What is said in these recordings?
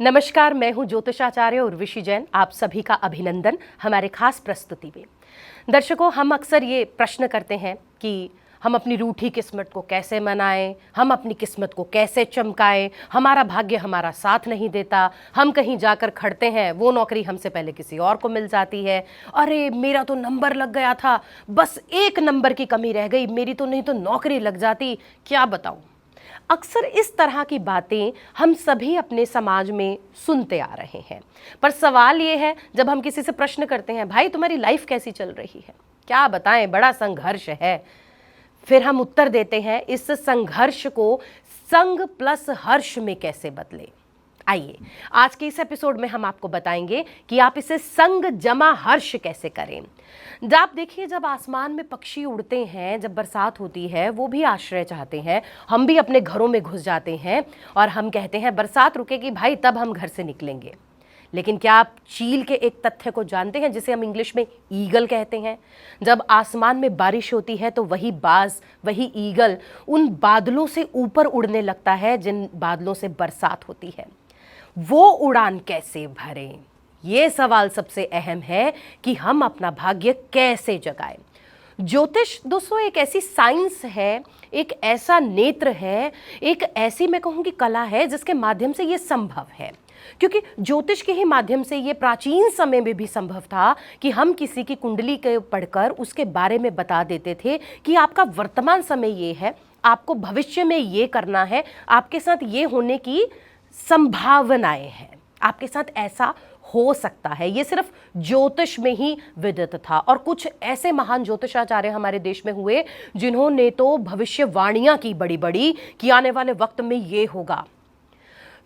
नमस्कार, मैं हूं ज्योतिषाचार्य उर्वशी जैन। आप सभी का अभिनंदन हमारे खास प्रस्तुति में। दर्शकों, हम अक्सर ये प्रश्न करते हैं कि हम अपनी रूठी किस्मत को कैसे मनाएं, हम अपनी किस्मत को कैसे चमकाएं, हमारा भाग्य हमारा साथ नहीं देता, हम कहीं जाकर खड़ते हैं, वो नौकरी हमसे पहले किसी और को मिल जाती है, अरे मेरा तो नंबर लग गया था, बस एक नंबर की कमी रह गई, मेरी तो नहीं तो नौकरी लग जाती, क्या बताऊं। अक्सर इस तरह की बातें हम सभी अपने समाज में सुनते आ रहे हैं। पर सवाल ये है, जब हम किसी से प्रश्न करते हैं, भाई तुम्हारी लाइफ कैसी चल रही है, क्या बताएं, बड़ा संघर्ष है, फिर हम उत्तर देते हैं, इस संघर्ष को संग प्लस हर्ष में कैसे बदले। आइए आज के इस एपिसोड में हम आपको बताएंगे कि आप इसे संग जमा हर्ष कैसे करें। आप देखिए, जब आसमान में पक्षी उड़ते हैं, जब बरसात होती है, वो भी आश्रय चाहते हैं, हम भी अपने घरों में घुस जाते हैं और हम कहते हैं बरसात रुकेगी भाई तब हम घर से निकलेंगे। लेकिन क्या आप चील के एक तथ्य को जानते हैं जिसे हम इंग्लिश में ईगल कहते हैं? जब आसमान में बारिश होती है तो वही बाज, वही ईगल उन बादलों से ऊपर उड़ने लगता है जिन बादलों से बरसात होती है। वो उड़ान कैसे भरें, ये सवाल सबसे अहम है कि हम अपना भाग्य कैसे जगाएं। ज्योतिष दोस्तों एक ऐसी साइंस है, एक ऐसा नेत्र है, एक ऐसी मैं कहूँगी कला है जिसके माध्यम से ये संभव है। क्योंकि ज्योतिष के ही माध्यम से ये प्राचीन समय में भी संभव था कि हम किसी की कुंडली के पढ़कर उसके बारे में बता देते थे कि आपका वर्तमान समय ये है, आपको भविष्य में ये करना है, आपके साथ ये होने की संभावनाएं हैं, आपके साथ ऐसा हो सकता है। ये सिर्फ ज्योतिष में ही विदित था। और कुछ ऐसे महान ज्योतिषाचार्य हमारे देश में हुए जिन्होंने तो भविष्यवाणियां की बड़ी बड़ी कि आने वाले वक्त में ये होगा।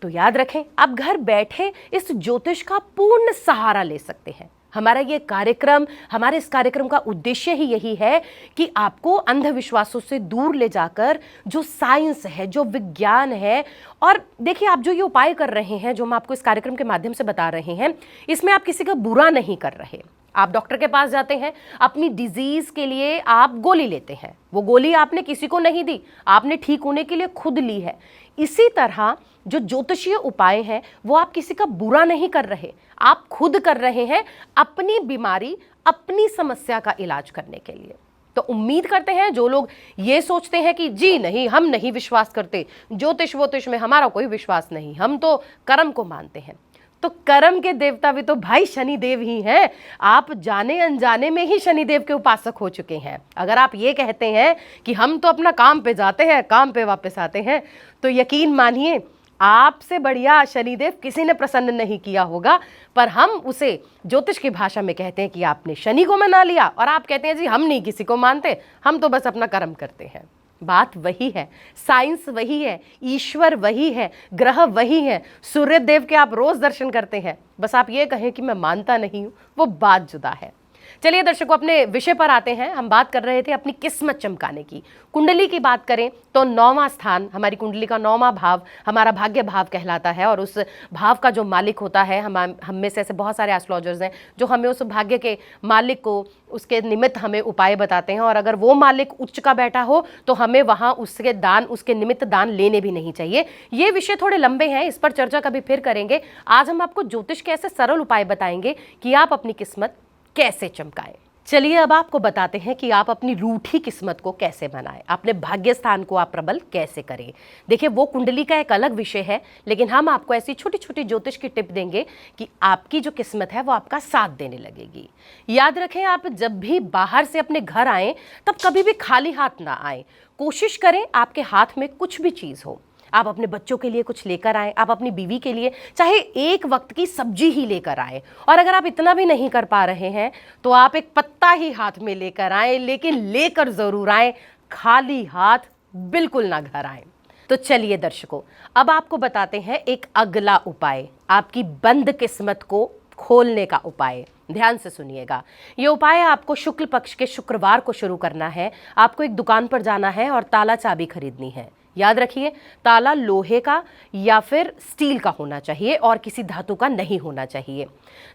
तो याद रखें, आप घर बैठे इस ज्योतिष का पूर्ण सहारा ले सकते हैं। हमारा ये कार्यक्रम, हमारे इस कार्यक्रम का उद्देश्य ही यही है कि आपको अंधविश्वासों से दूर ले जाकर जो साइंस है, जो विज्ञान है, और देखिए आप जो ये उपाय कर रहे हैं, जो हम आपको इस कार्यक्रम के माध्यम से बता रहे हैं, इसमें आप किसी का बुरा नहीं कर रहे। आप डॉक्टर के पास जाते हैं, अपनी डिजीज के लिए आप गोली लेते हैं, वो गोली आपने किसी को नहीं दी, आपने ठीक होने के लिए खुद ली है। इसी तरह जो ज्योतिषीय उपाय हैं वो आप किसी का बुरा नहीं कर रहे, आप खुद कर रहे हैं अपनी बीमारी, अपनी समस्या का इलाज करने के लिए। तो उम्मीद करते हैं जो लोग ये सोचते हैं कि जी नहीं, हम नहीं विश्वास करते, ज्योतिष वोतिष में हमारा कोई विश्वास नहीं, हम तो कर्म को मानते हैं, तो कर्म के देवता भी तो भाई शनिदेव ही हैं। आप जाने अनजाने में ही शनिदेव के उपासक हो चुके हैं। अगर आप ये कहते हैं कि हम तो अपना काम पे जाते हैं, काम पे वापस आते हैं, तो यकीन मानिए आपसे बढ़िया शनिदेव किसी ने प्रसन्न नहीं किया होगा। पर हम उसे ज्योतिष की भाषा में कहते हैं कि आपने शनि को मना लिया, और आप कहते हैं जी हम नहीं किसी को मानते, हम तो बस अपना कर्म करते हैं। बात वही है, साइंस वही है, ईश्वर वही है, ग्रह वही है, सूर्य देव के आप रोज दर्शन करते हैं, बस आप ये कहें कि मैं मानता नहीं हूं, वो बात जुदा है। चलिए दर्शकों, अपने विषय पर आते हैं। हम बात कर रहे थे अपनी किस्मत चमकाने की। कुंडली की बात करें तो 9वां स्थान, हमारी कुंडली का 9वां भाव हमारा भाग्य भाव कहलाता है। और उस भाव का जो मालिक होता है, हम में से ऐसे बहुत सारे एस्ट्रोलॉजर्स हैं जो हमें उस भाग्य के मालिक को, उसके निमित्त हमें उपाय बताते हैं। और अगर वो मालिक उच्च का बैठा हो तो हमें वहाँ उसके दान, उसके निमित्त दान लेने भी नहीं चाहिए। ये विषय थोड़े लंबे हैं, इस पर चर्चा कभी फिर करेंगे। आज हम आपको ज्योतिष के ऐसे सरल उपाय बताएंगे कि आप अपनी किस्मत कैसे चमकाएं। चलिए अब आपको बताते हैं कि आप अपनी रूठी किस्मत को कैसे बनाएं, अपने भाग्य स्थान को आप प्रबल कैसे करें। देखिए वो कुंडली का एक अलग विषय है, लेकिन हम आपको ऐसी छोटी छोटी ज्योतिष की टिप देंगे कि आपकी जो किस्मत है वो आपका साथ देने लगेगी। याद रखें, आप जब भी बाहर से अपने घर आएं तब कभी भी खाली हाथ ना आएं। कोशिश करें आपके हाथ में कुछ भी चीज़ हो। आप अपने बच्चों के लिए कुछ लेकर आएं, आप अपनी बीवी के लिए चाहे एक वक्त की सब्जी ही लेकर आएं। और अगर आप इतना भी नहीं कर पा रहे हैं तो आप एक पत्ता ही हाथ में लेकर आएं, लेकिन लेकर जरूर आएं, खाली हाथ बिल्कुल ना घर आएं। तो चलिए दर्शकों, अब आपको बताते हैं एक अगला उपाय, आपकी बंद किस्मत को खोलने का उपाय। ध्यान से सुनिएगा। ये उपाय आपको शुक्ल पक्ष के शुक्रवार को शुरू करना है। आपको एक दुकान पर जाना है और ताला चाबी खरीदनी है। याद रखिए, ताला लोहे का या फिर स्टील का होना चाहिए और किसी धातु का नहीं होना चाहिए।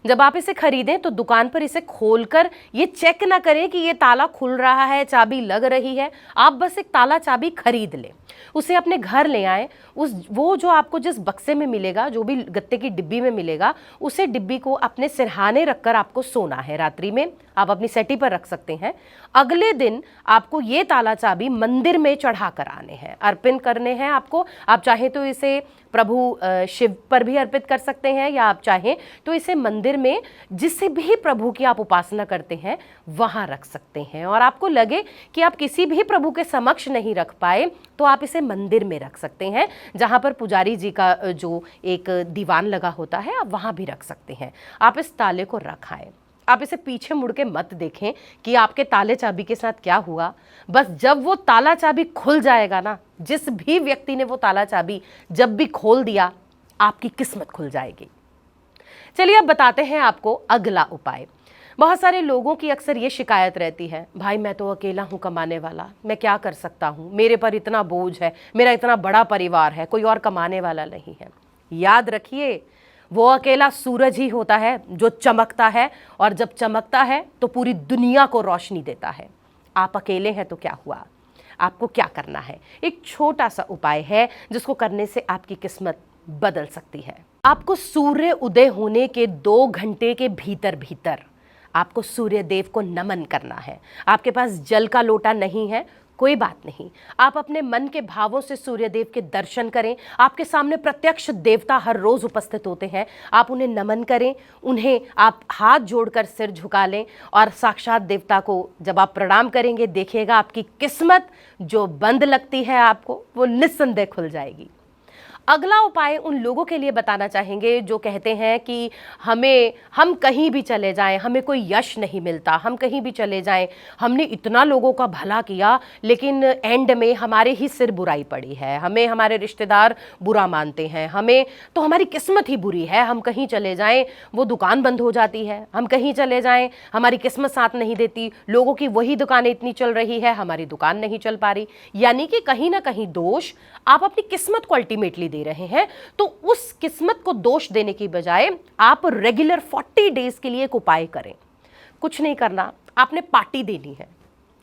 जब आप इसे खरीदें तो दुकान पर इसे खोलकर ये चेक ना करें कि ये ताला खुल रहा है, चाबी लग रही है। आप बस एक ताला चाबी खरीद लें, उसे अपने घर ले आएं। वो जो आपको जिस बक्से में मिलेगा, जो भी गत्ते की डिब्बी में मिलेगा, उसे डिब्बी को अपने सिरहाने रखकर आपको सोना है। रात्रि में आप अपनी सेटी पर रख सकते हैं। अगले दिन आपको ये ताला चाबी मंदिर में चढ़ा कर आने हैं, अर्पण करने हैं आपको। आप चाहें तो इसे प्रभु शिव पर भी अर्पित कर सकते हैं, या आप चाहें तो इसे मंदिर में जिसे भी प्रभु की आप उपासना करते हैं वहां रख सकते हैं। और आपको लगे कि आप किसी भी प्रभु के समक्ष नहीं रख पाए तो आप इसे मंदिर में रख सकते हैं, जहां पर पुजारी जी का जो एक दीवान लगा होता है, आप वहां भी रख सकते हैं। आप इस ताले को रखाएं। आप इसे पीछे मुड़ के मत देखें कि आपके ताले चाबी के साथ क्या हुआ। बस जब वो ताला चाबी खुल जाएगा ना, जिस भी व्यक्ति ने वो ताला चाबी जब भी खोल दिया, आपकी किस्मत खुल जाएगी। चलिए अब बताते हैं आपको अगला उपाय। बहुत सारे लोगों की अक्सर ये शिकायत रहती है, भाई मैं तो अकेला हूँ कमाने वाला, मैं क्या कर सकता हूँ, मेरे पर इतना बोझ है, मेरा इतना बड़ा परिवार है, कोई और कमाने वाला नहीं है। याद रखिए, वो अकेला सूरज ही होता है जो चमकता है, और जब चमकता है तो पूरी दुनिया को रोशनी देता है। आप अकेले हैं तो क्या हुआ, आपको क्या करना है? एक छोटा सा उपाय है जिसको करने से आपकी किस्मत बदल सकती है। आपको सूर्य उदय होने के 2 घंटे के भीतर भीतर आपको सूर्य देव को नमन करना है। आपके पास जल का लोटा नहीं है, कोई बात नहीं, आप अपने मन के भावों से सूर्य देव के दर्शन करें। आपके सामने प्रत्यक्ष देवता हर रोज उपस्थित होते हैं, आप उन्हें नमन करें, उन्हें आप हाथ जोड़कर सिर झुका लें, और साक्षात देवता को जब आप प्रणाम करेंगे, देखिएगा आपकी किस्मत जो बंद लगती है आपको, वो निस्संदेह खुल जाएगी। अगला उपाय उन लोगों के लिए बताना चाहेंगे जो कहते हैं कि हम कहीं भी चले जाएं, हमें कोई यश नहीं मिलता, हम कहीं भी चले जाएं, हमने इतना लोगों का भला किया लेकिन एंड में हमारे ही सिर बुराई पड़ी है, हमें हमारे रिश्तेदार बुरा मानते हैं, हमें तो हमारी किस्मत ही बुरी है। हम कहीं चले जाएं वो दुकान बंद हो जाती है, हम कहीं चले जाएं हमारी किस्मत साथ नहीं देती, लोगों की वही दुकानें इतनी चल रही है, हमारी दुकान नहीं चल पा रही। यानी कि कहीं ना कहीं दोष आप अपनी किस्मत को अल्टीमेटली दे रहे हैं। तो उस किस्मत को दोष देने की बजाय आप रेगुलर 40 डेज के लिए एक उपाय करें। कुछ नहीं करना, आपने पार्टी देनी है।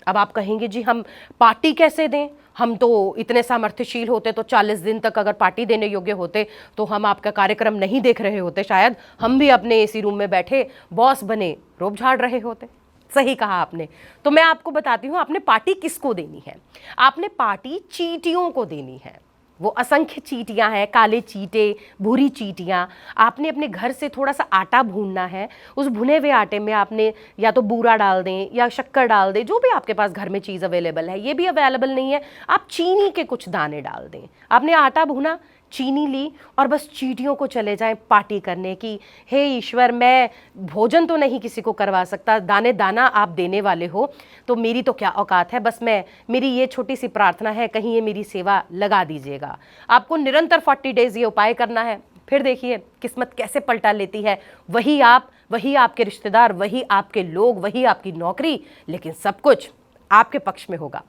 अब आप कहेंगे जी हम पार्टी कैसे दें, हम तो इतने सामर्थ्यशील होते तो 40 दिन तक अगर पार्टी देने योग्य होते तो हम आपका कार्यक्रम नहीं देख रहे होते, शायद हम भी अपने एसी रूम में बैठे बॉस बने रोब झाड़ रहे होते। सही कहा आपने। तो मैं आपको बताती हूँ आपने पार्टी किसको देनी है। आपने पार्टी चींटियों को देनी है। वो असंख्य चींटियां हैं, काले चींटे, भूरी चींटियां। आपने अपने घर से थोड़ा सा आटा भूनना है, उस भुने हुए आटे में आपने या तो बूरा डाल दें या शक्कर डाल दें, जो भी आपके पास घर में चीज़ अवेलेबल है। ये भी अवेलेबल नहीं है, आप चीनी के कुछ दाने डाल दें। आपने आटा भुना, चीनी ली और बस चींटियों को चले जाएं पार्टी करने की, हे ईश्वर मैं भोजन तो नहीं किसी को करवा सकता, दाने दाना आप देने वाले हो, तो मेरी तो क्या औकात है, बस मेरी ये छोटी सी प्रार्थना है, कहीं ये मेरी सेवा लगा दीजिएगा। आपको निरंतर 40 डेज ये उपाय करना है। फिर देखिए किस्मत कैसे पलटा लेती है। वही आप, वही आपके रिश्तेदार, वही आपके लोग, वही आपकी नौकरी, लेकिन सब कुछ आपके पक्ष में होगा।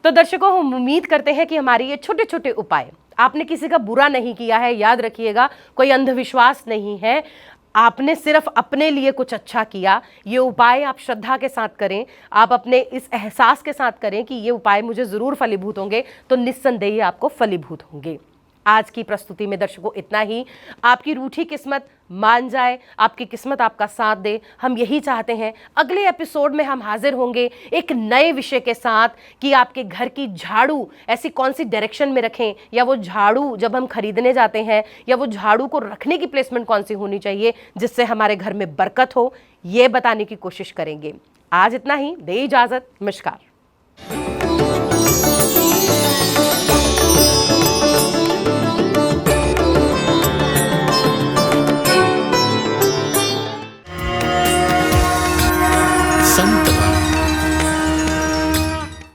तो दर्शकों, हम उम्मीद करते हैं कि हमारे ये छोटे छोटे उपाय, आपने किसी का बुरा नहीं किया है, याद रखिएगा, कोई अंधविश्वास नहीं है, आपने सिर्फ अपने लिए कुछ अच्छा किया। ये उपाय आप श्रद्धा के साथ करें, आप अपने इस एहसास के साथ करें कि ये उपाय मुझे ज़रूर फलीभूत होंगे, तो निस्संदेह आपको फलीभूत होंगे। आज की प्रस्तुति में दर्शकों इतना ही। आपकी रूठी किस्मत मान जाए, आपकी किस्मत आपका साथ दे, हम यही चाहते हैं। अगले एपिसोड में हम हाजिर होंगे एक नए विषय के साथ कि आपके घर की झाड़ू ऐसी कौन सी डायरेक्शन में रखें, या वो झाड़ू जब हम खरीदने जाते हैं, या वो झाड़ू को रखने की प्लेसमेंट कौन सी होनी चाहिए जिससे हमारे घर में बरकत हो, ये बताने की कोशिश करेंगे। आज इतना ही, दे इजाज़त, नमस्कार।